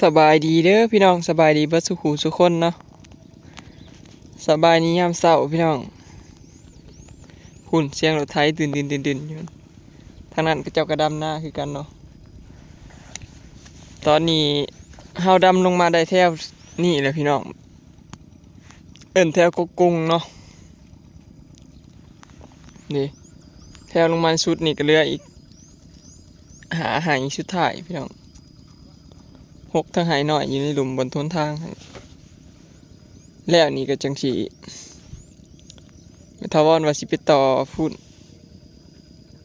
สบายดีเด้อพี่น้องสบายดีเบิดสุขูสุคนเนาะสบายนี้ยามเช้าพี่น้องหุ่นเสียงรถไถตื่นอยู่ทางนั้นก็เจ้ากระดำหน้าคือกันเนาะตอนนี้เฮาดำลงมาได้แถวนี่แหละพี่น้องแถวกกุงเนาะนี่แถวลงมาสุดนี่ก็เหลืออีกหาหายสุดท้ายพี่น้องหกทั้งหายหน่อยอยู่ในหลุมบนทนทางแล้วนี่ก็จังสีทาวอนว่าสิไปต่อพุ่น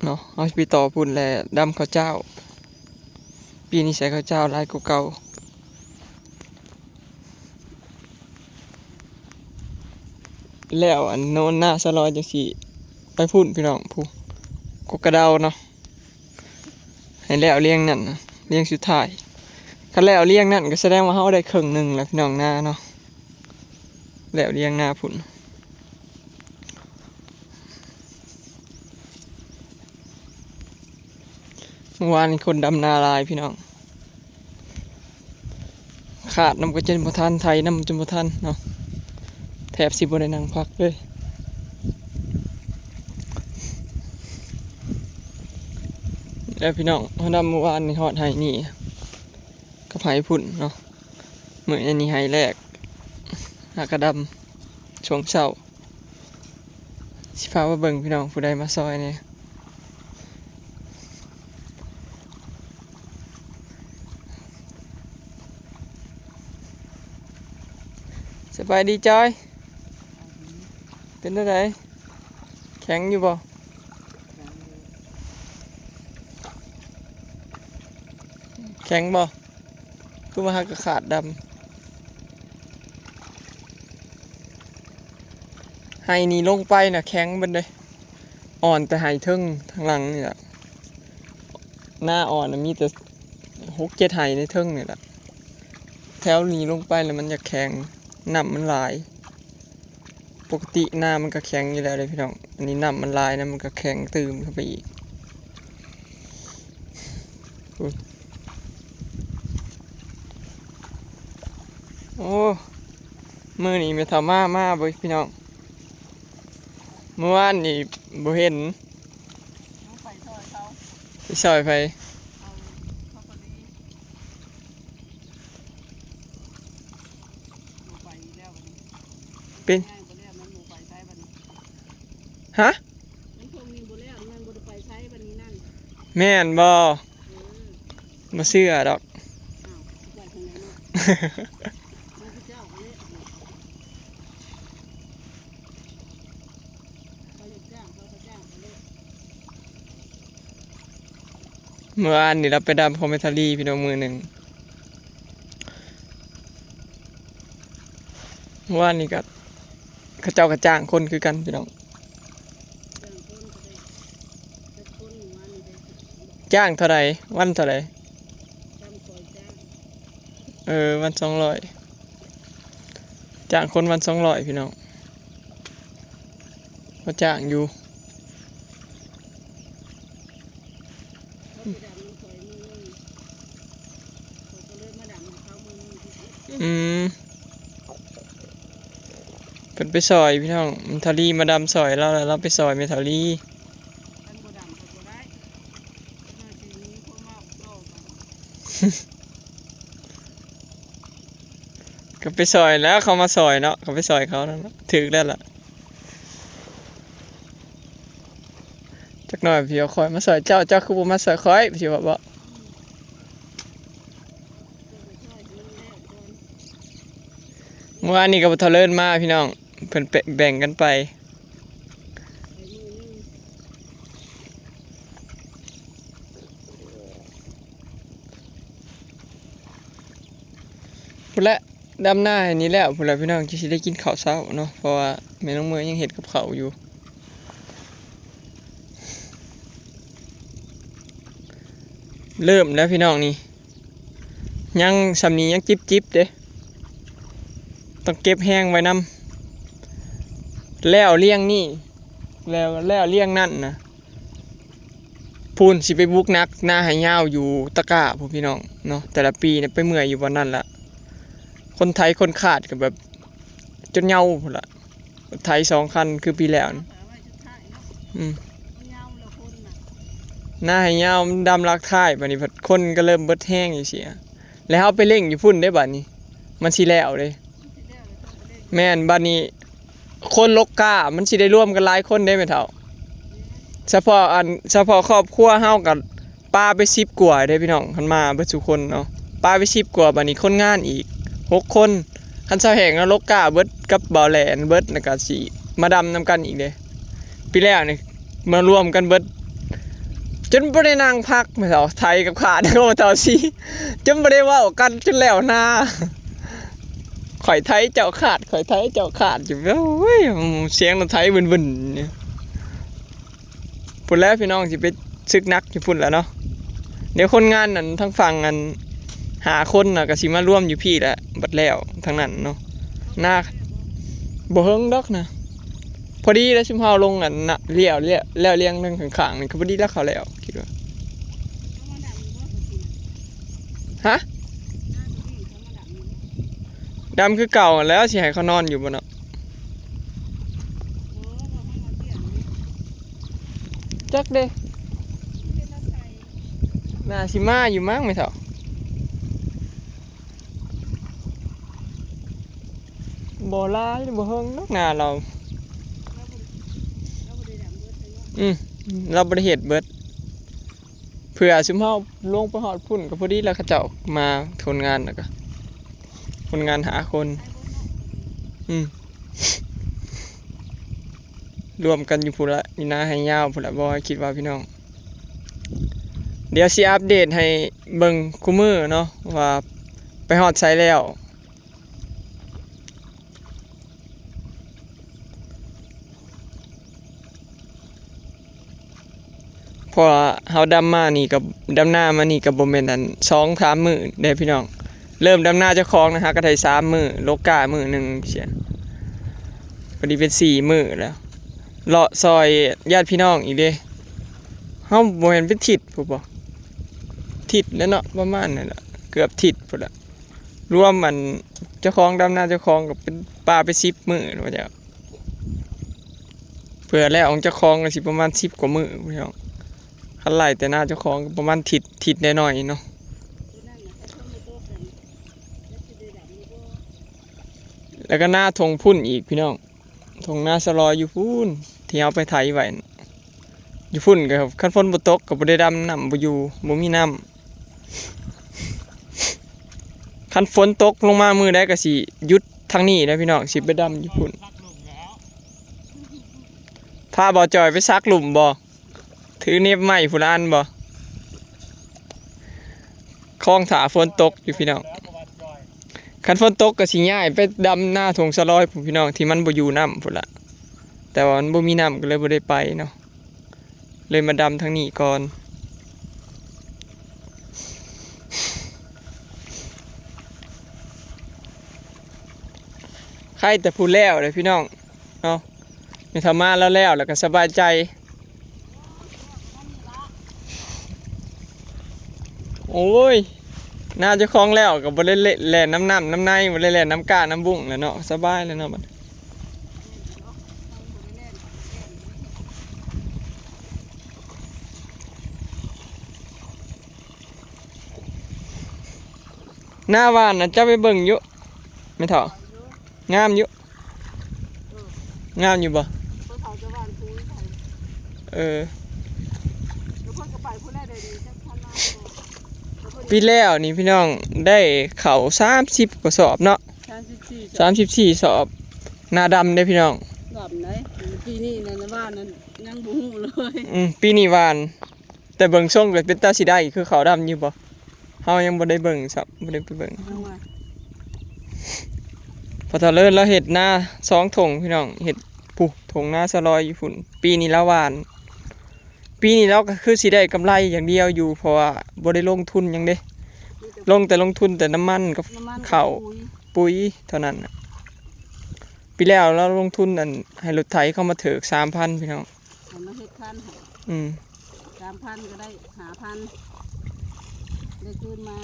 เนาะเอาสิไปต่อพุ่นแหละดำข้าวเจ้าปีนี้ใส่ข้าวเจ้าลายเก่าแล้วอันโน้นหน้าสลอยจังสีไปพุ่นพี่น้องผู้กกระเดาเนาะให้แล้วเลี้ยงนั่นเลี้ยงสุดท้ายคันแล้วเลี้ยงนั่นก็แสดงว่าเฮาได้ครึ่งหนึ่งแล้วพี่น้องหน้าเนาะแล้วเลี้ยงหน้าพุ่นเมื่อวานนี้คนดำนาลายพี่น้องขาดน้ำกระเจนบ่ทันไทยน้ำจนบ่ทันเนาะแถบสิบ่ได้นั่งพักเลยแล้วพี่น้องเฮาดำเมื่อวานนี้ฮอดไห้นี่กับไห้พุ่นเนาะมื้อนี้ไห้แรกหากระดำช่วงเช้าสิพาว่าเบิ่งพี่น้องผู้ใดมาซอยเนี่ยสบายดีจอยเป็นอะไรแข็งอยู่บ่แข็งบ่คือว่าหักกระขาดดำไห้นี่ลงไปน่ะแข็งเบิดเลยอ่อนแต่ไห้เทิงทางหลังนี่แหละหน้าอ่อนมีแต่6-7ไห้ในเทิงนี่แหละแถวนี้ลงไปแล้วมันจะแข็งน้ำมันลายปกติหน้ามันก็แข็งอยู่แล้วเลยพี่น้องอันนี้น้ำมันลายนะมันก็แข็งตื่มเข้าไปอีกโอ้มือนี่ไม่ทำมาบ่พี่น้องเมื่อวานนี่บ่เห็นไปซอยไปเป็นฮะแม่นบ่มาเชื่อดอกเมื่อวานนี่เราไปดำคอมเมนทารีพี่น้องมือหนึ่งเมื่อวานนี่ก็เขาเจ้ากระจ้างคนคือกันพี่น้องจ้างเท่าไรวันเท่าไรวัน200จ้างคนวัน200พี่น้องเขาจ้างอยู่เป็นไปซอยพี่น้องมันทารีมาดำซอยแล้วเราไปซอยเมทารีก็ไปซอยแล้วเขามาซอยเนาะเขาไปซอยเขาแล้วถึกได้ละจักหน่อยพี่เอาคอยมาซอยเจ้าคือบ่มาซอยคอยพี่ว่าบ่เมื่อวานนี้ก็บ่ทะเลินมาพี่น้องเพิ่นแบ่งกันไปพุ่นละดำหน้าอันนี้แล้วพุ่นละพี่น้องจะสิได้กินข้าวเช้าเนาะเพราะว่าแม่น้องเมย์ยังเฮ็ดกับข้าวอยู่เริ่มแล้วพี่น้องนี่ยังสำนียังจิบเด้ต้องเก็บแห้งไว้นำแล้วเลี้ยงนี่แล้วเลี้ยงนั่นนะ พูนสิไปบุกนักหน้าหายาวอยู่ตะกร้าพวกพี่น้องเนาะแต่ละปีเนี่ยไปเมื่อยอยู่วันนั้นละคนไทยคนขาดกับแบบจนเหงาพุ่นละไทย2 คันคือปีแล้วนี่หน้าหายาวดำรักท้ายบัดนี้คนก็เริ่มเบิดแห้งอยู่เสียแล้วเอาไปเล่งอยู่พุ่นได้บัดนี้มันสิแล้วเลยแม่นบัดนี้คนลกกามันสิได้ร่วมกันหลายคนได้ไหมเท่าเฉพาะครอบครัวเฮากับป้าไป10 กว่าได้พี่น้องคันมาเบิดทุกคนเนาะป้าไป10 กว่าบัดนี้คนงานอีก6 คนคันเช้าแห่งแล้วลกกาเบิดกับบ่าวแหลนเบิดแล้วก็สิมาดำนำกันอีกเด้ปีแล้วนี่มารวมกันเบิดจนบ่ได้นั่งพักแม่เฒ่าไทยกับขาดโอ้เฒ่าสิจนบ่ได้เว้ากันจนแล้วนาข่อยไทยเจ้าขาดข่อยไทยเจ้าขาดอยู่โอ้ยเสียงรถไทยบึนๆเนี่ยพุ่นแล้วพี่น้องสิไปซึกนักอยู่พุ่นแล้วเนาะเดี๋ยวคนงานนั่นทั้งฝั่งอันหาคนน่ะก็สิมาร่วมอยู่พี่แหละบัดแล้วทั้งนั้นเนาะหน้าบ่เฮิงดอกนะพอดีแล้วชุมเฮาลงอันน่ะเลี้ยวแล้วเลี้ยงทางข้างๆนี่ก็พอดีแล้วเขาแล้วคิดว่าฮะดำคือเก่าแล้วสิให้เขานอนอยู่บ่เนาะจักเด้น่าสิมาอยู่มั้งไม่เท่าบ่หลายบ่เฮิงดอกหน้าเราเราบ่ได้เฮ็ดเบิดเผื่อซุมเฮาลงไปฮอดพุ่นก็พอดีแล้วเขาเจ้ามาคนงานแล้วก็คนงานหาคนรวมกันอยู่พุ่นละนี่นะให้ยาวพุ่นละบ่คิดว่าพี่น้องเดี๋ยวสิอัปเดตให้เบิ่งคุมื้อเนาะว่าไปฮอดไสแล้วพอเฮาดำมานี่กับดำหน้ามานี่กับบ่แม่นอัน2-3 มื้อเด้พี่น้องเริ่มดำหน้าเจ้าของนะฮะก็ได้3 มื้อโลกามื้อนึงเสียพอดีเป็น4 มื้อแล้วเลาะซอยญาติพี่น้องอีกเด้เฮาบ่เห็นเป็นทิศพุ่นบ่ทิศแล้วเนาะประมาณนั่นล่ะเกือบทิศพุ่นล่ะรวมมันเจ้าของดำหน้าเจ้าของก็เป็นปลาไป10 มื้อว่าจะเผื่อแล้วของเจ้าของก็สิประมาณ10 กว่ามื้อพี่น้องคันไล่แต่หน้าเจ้าของก็ประมาณทิศน้อยๆเนาะแล้วก็หน้าทงพุ่นอีกพี่น้องทงหน้าสลอยอยู่พุ่นที่เอาไปไถไว้อยู่พุ่นก็คันฝนบ่ตกก็บ่ได้ดำน้ำบ่อยู่บ่มีน้ำคันฝนตกลงมามือได้ก็สิหยุดทางนี้นะพี่น้องสิไปดำอยู่พุ่นพาบ่จอยไปซักหลุมบ่ถือเน็บไม้พุ่นอันบ่คลองถาฝนตกอยู่พี่น้องคันฝนตกก็สิย้ายไปดำหน้าทงสลอยพุ่นพี่น้องที่มันบ่อยู่น้ำพุ่นละแต่ว่ามันบ่มีน้ำก็เลยบ่ได้ไปเนาะเลยมาดำทางนี้ก่อนใครแต่พูดแล้วเลยพี่น้องเนาะมีธรรมะแล้วก็สบายใจโอ้ยน่าจะคล้องแล้วกับบริเลแล่น้ำในบริเลน้ำกาน้ำบุ้งแล้วเนาะสบายเลยเนาะบัดหน้าบ้านนะจะไปเบิ่งอยู่ไม่เถอะงามอยู่งามอยู่บ่ปีแล้วนี่พี่น้องได้เขา30 กว่าสอบเนาะ34 สอบหน้าดำได้พี่น้องดำได้ปีนี้ในบ้านนั้นยังบ่ฮู้เลยปีนี้หวานแต่เบิ่งส่งก็เป็นตาสิได้คือเขาดำอยู่บ่เฮายังบ่ได้เบิ่งซับบ่ได้ไปเบิ่งพอตะเลิศแล้วเฮ็ดหน้า2 ถงพี่น้องเฮ็ดปุ๊ถงหน้าสลอยอยู่พุ่นปีนี้ละหวานปีนี้เราก็คือสิได้กำไรอย่างเดียวอยู่เพราะว่าบ่ได้ลงทุนหยังเด้ลงทุนแต่น้ำมันกับข้าวปุ๋ยเท่านั้นปีแล้วเราลงทุนอันให้รถไถเข้ามาเถิก 3,000 พี่น้องมาเฮ็ดคัน 3,000ก็ได้5,000ได้คืนมา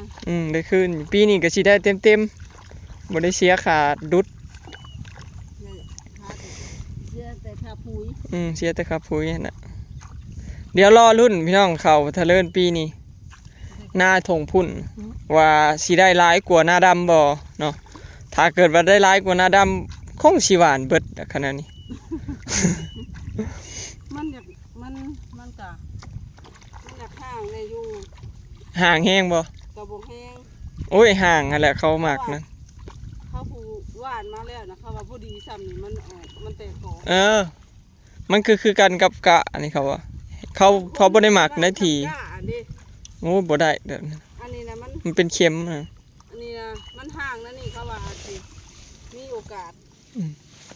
ได้คืนปีนี้ก็สิได้เต็มบ่ได้เสียขาดดุด เสียแต่ค่าปุ๋ย เสียแต่ค่าปุ๋ยนั่นน่ะเดี๋ยวรอรุ่นพี่น้องเขาทะเลินปีนี้หน้าทงพุ่นว่าสิได้หลายกว่าหน้าดำบ่เนาะถ้าเกิดว่าได้หลายกว่าหน้าดำคงสิหวานเบิดขนาดนี้ มันอยากมันอยากห่างในอยู่ ห่างแห้งบ่ กระบอกแห้ง โอ้ยห่างนั่นแหละเขามักนะ เขาผูหวานมาแล้วนะเขาว่าผู้ดีซ้ำนี่มันออกมันแตกกอมันคือกันกับกะอันนี้เขาว่าเขาบ่ได้หมักได้ที อันนี้ โอ้บ่ได้เด้อ อันนี้นะมันเป็นเค็มนะ อันนี้นะมันห่างนะนี่เขาว่าสิมีโอกาส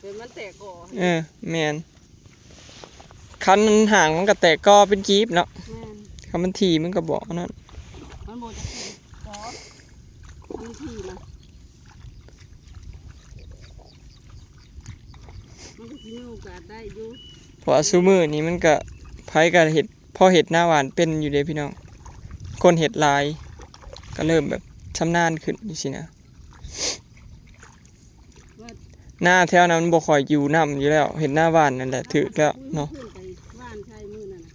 เดี๋ยวมันแตกกอแม่นคันมันห่างมันก็แตกกอเป็นกีบเนาะคันมันทีมันก็บ่นั่นมันบ่จะกินกอมันทีนะมันก็สิมีโอกาสได้อยู่เพราะซุมื้อนี้มันก็ไผก็เฮ็ดพอเฮ็ดหน้าหวานเป็นอยู่เด้พี่น้องคนเฮ็ดหลายก็เริ่มแบบชำนาญขึ้นจังซี่นะหน้าแถวนั้นมันบ่ค่อยอยู่น้ำอยู่แล้วเห็นหน้าหวานนั่นแหละถูกแล้วเนาะหวานใช่มื้อนั่นน่ะ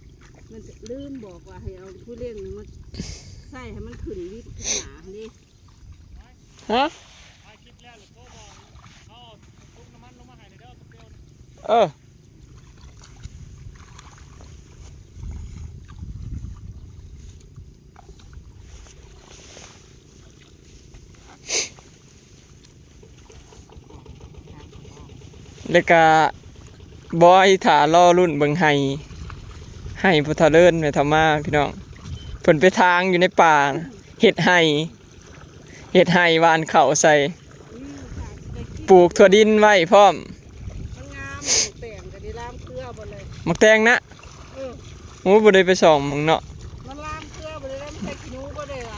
มันลืมบอกว่าให้เอาผู้เลี้ยงมันใส่ให้มันขึ้นวิทย์ขึ้นหนาดิฮะแล้วก็บอยถ่ารอรุ่นเบิ่งให้พุทธเลิศไปทำมาพี่น้องเพิ่นไปทางอยู่ในป่าเฮ็ดให้หวานข้าวใส่ปลูกถั่วดินไว้พร้อมมันงามมักแตงก็ได้ลามเครือบ่เลยมักแตงนะโอ้บ่ได้ไปส่องมึงเนาะมันลามเครือบ่ได้ลามใส่ขี้หนูบ่ได้ไหล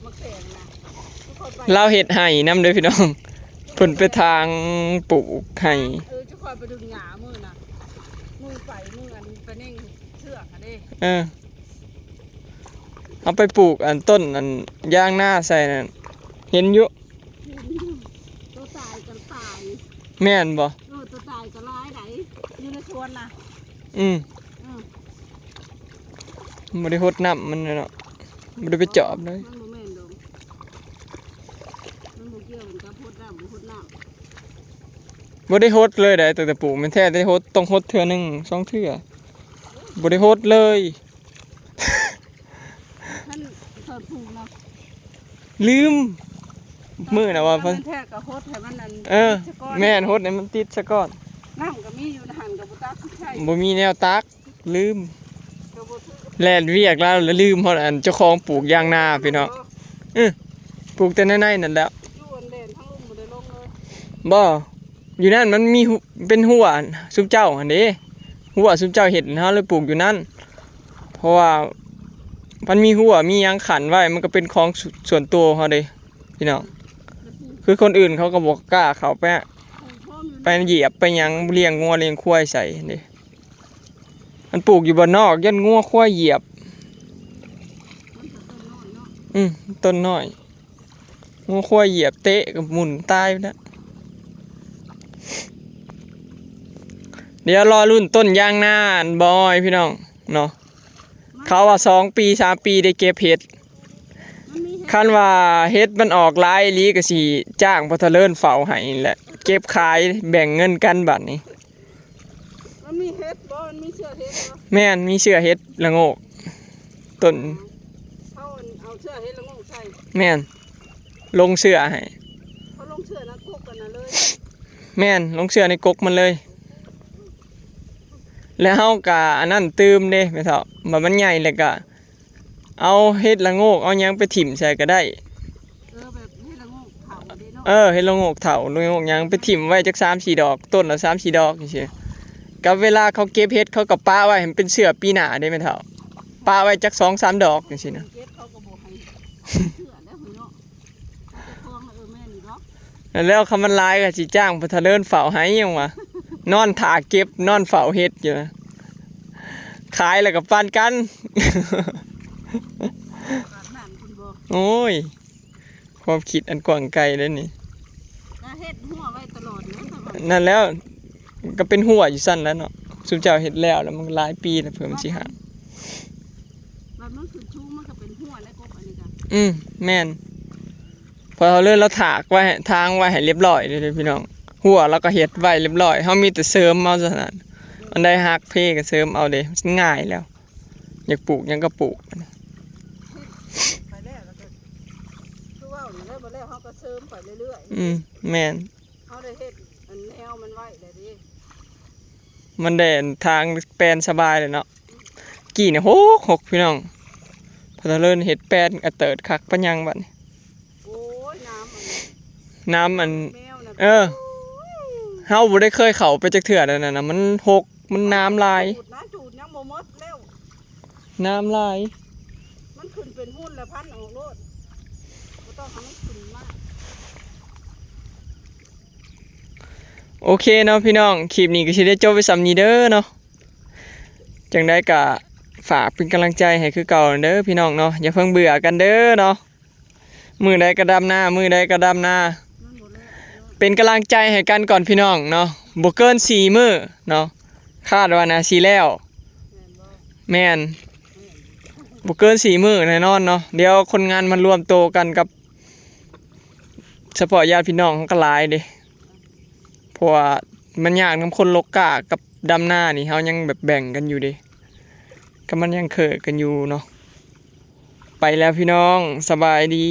มักแตงนะเราเฮ็ดให้นำเด้อพี่น้องเพิ่นไปทางปลูกให้จะคอยไปดึงหญ้ามือน่ะมือไปมืออันไปเน่งเชือกอ่ะเด้เอาไปปลูกอันต้นอันย่างหน้าใส่นั่นเห็นอยู่ตัวตายกันตายแม่นบ่ตัวตายก็ร้ายไหนอยู่ในสวนน่ะบ่ได้รดน้ำมันเนาะบ่ได้ไปเจาะเลยมันบ่แม่นดอกมันบ่เกี่ยวกับรดน้ำบ่รดน้ำบ่ได้รดเลยได้แต่ปลูกมันแท้ได้รดต้องรดเทื่อนึง2เทื่อบ่ได้รดเลยลืมมือนะว่าเพิ่นแท้ก็โฮดให้มันนั่นแม่นโฮดให้มันติดซะก่อนน้ำก็มีอยู่ในหันก็บ่ตักใช่บ่มีแนวตักลืมแล่นเวียกแล้วลืมเพราะอันเจ้าของปลูกยางนาพี่น้องปลูกแต่ในนั่นแหละอยู่อันเด่นทั้งลุ่มบ่ได้ลงเลยบ่อยู่นั่นมันมีเป็นหัวซุปเจ้าหั่นเด้หัวซุปเจ้าเฮ็ดเฮาเลยปลูกอยู่นั่นเพราะว่ามันมีหัวมียังขันไว้มันก็เป็นของส่วนตัวเขาเลยพี่น้องคือคนอื่นเขาก็บอกกล้าเขาไปเหยียบไปยังเลี้ยงงัวเลี้ยงควายใส่นี่มันปลูกอยู่บนนอกยันงัวควายเหยียบต้นน้อยงัวควายเหยียบเตะกับหมุนตายไปแล้วเดี๋ยวรอรุ่นต้นยางหน้าบอยพี่น้องเนาะเขาว่า2 ปี3 ปีได้เก็บเห็ดคันว่าเห็ดมันออกหลายอีหลีก็สิจ้างพุทธเลิศเฝ้าให้แหละเก็บขายแบ่งเงินกันบัดนี้มันมีเห็ดบ่มันมีเชือกเห็ดบ่แม่นมีเชือกเห็ดละโงกต้นเอาเชือกเห็ดละโงกใส่แม่นลงเชือกให้เขาลงเชือกนะกกกันน่ะเลยแม่นลงเชือกในกกมันเลยแล้วเฮาก็อันนั้นตื่มเด้แม่เฒ่าบ่มันใหญ่แล้วก็เอาเฮ็ดละโงกเอาหยังไปถิ่มใส่ก็ได้แบบเฮ็ดละโงกเฒ่าเด้เนาะเฮ็ดละโงกเฒ่าละโงกหยังไปถิ่มไว้จัก3-4 ดอกต้นละ3-4 ดอกจังซี่กับเวลาเขาเก็บเฮ็ดเขาก็ปะไว้ให้มันเป็นเสื้อปีหน้าได้แม่เฒ่าปะไว้จัก2-3 ดอกจังซี่นะเก็บเขาก็บ่ให้เสื้อแล้วเนาะจะคล้องแม่นอยู่เนาะแล้วคำมันหลายก็สิจ้างพุทธเลิศเฝ้าให้ยังวะนอนถ่าเก็บนอนเฝ้าเฮ็ดอยู่นะ ขายแล้วก็ปันกัน ขาดนั่นคุณบอก โอ้ยความคิดอันกว้างไกลเลยนี่ ก็เฮ็ดหัวไว้ตลอดนะแต่ว่า นั่นแล้วก็เป็นหัวอยู่สั้นแล้วเนาะสุมเจ้าเฮ็ดแล้วมันหลายปีแล้วเพิ่นมันสิหา บัดมันคือชูมันก็เป็นหัวและกบอันนี้กัน แม่นพอเราเลื่อนเราถากไว้ทางไว้ให้เรียบร้อยเลยเด้อพี่น้องหัวเราก็เฮ็ดไว้เรียบร้อยเฮามีแต่เสริมเอาซะนั่นอันใดฮักเพก็เสริมเอาเด้มันง่ายแล้ว อยากปลูกหยังก็ปลูก ไปแล้วก็คือว่าอยู่แล้วบ่แล้วเฮาก็เสริมไปเรื่อย แม่น ๆเฮาได้เฮ็ดอันแนวมันไว้ได้ดิ มันได้ทางแปลนสบายเลยเนาะกี่เนี่ยหกพี่น้องพอเราเลื่อนเฮ็ดแปลนกระเติดคักปะยังบัดนี้ โอ้ยน้ำอันนี้ น้ำมัน แมวน่ะ เออ เฮาบ่ได้เคยเข้าไปจักเทื่อนั่นน่ะมันหกมันน้ำลาย จูดนะจูดยังบ่หมดแล้ว น้ำลาย มันขึ้นเป็นหุ้นแล้วพันออกโลดบ่ต้องให้มันขึ้นมาก โอเคเนาะพี่น้องคลิปนี้ก็สิได้จบไปสำนี้เด้อเนาะจังได้ก็ฝากเป็นกำลังใจให้คือเก่าเด้อพี่น้องเนาะอย่าเพิ่งเบื่อกันเด้อเนาะมือใดก็ดำหน้ามือใดก็ดำหน้า มันบ่แล้วเนาะ เป็นกำลังใจให้กันก่อนพี่น้องเนาะบ่เกิน4มื้อเนาะคาดว่าน่าสิแล้ว แม่นบ่ แม่นบ่เกิน4มื้อแน่นอนเนาะเดี๋ยวคนงานมันรวมโตวกันกับเฉพาะญาติพี่น้องเขาก็หลายเด้เพราะว่ามันยากนำคนลกกะกับดำหน้านี่เฮายังแบบแบ่งกันอยู่เด้ก็มันยังเขิดกันอยู่เนาะไปแล้วพี่น้องสบายดี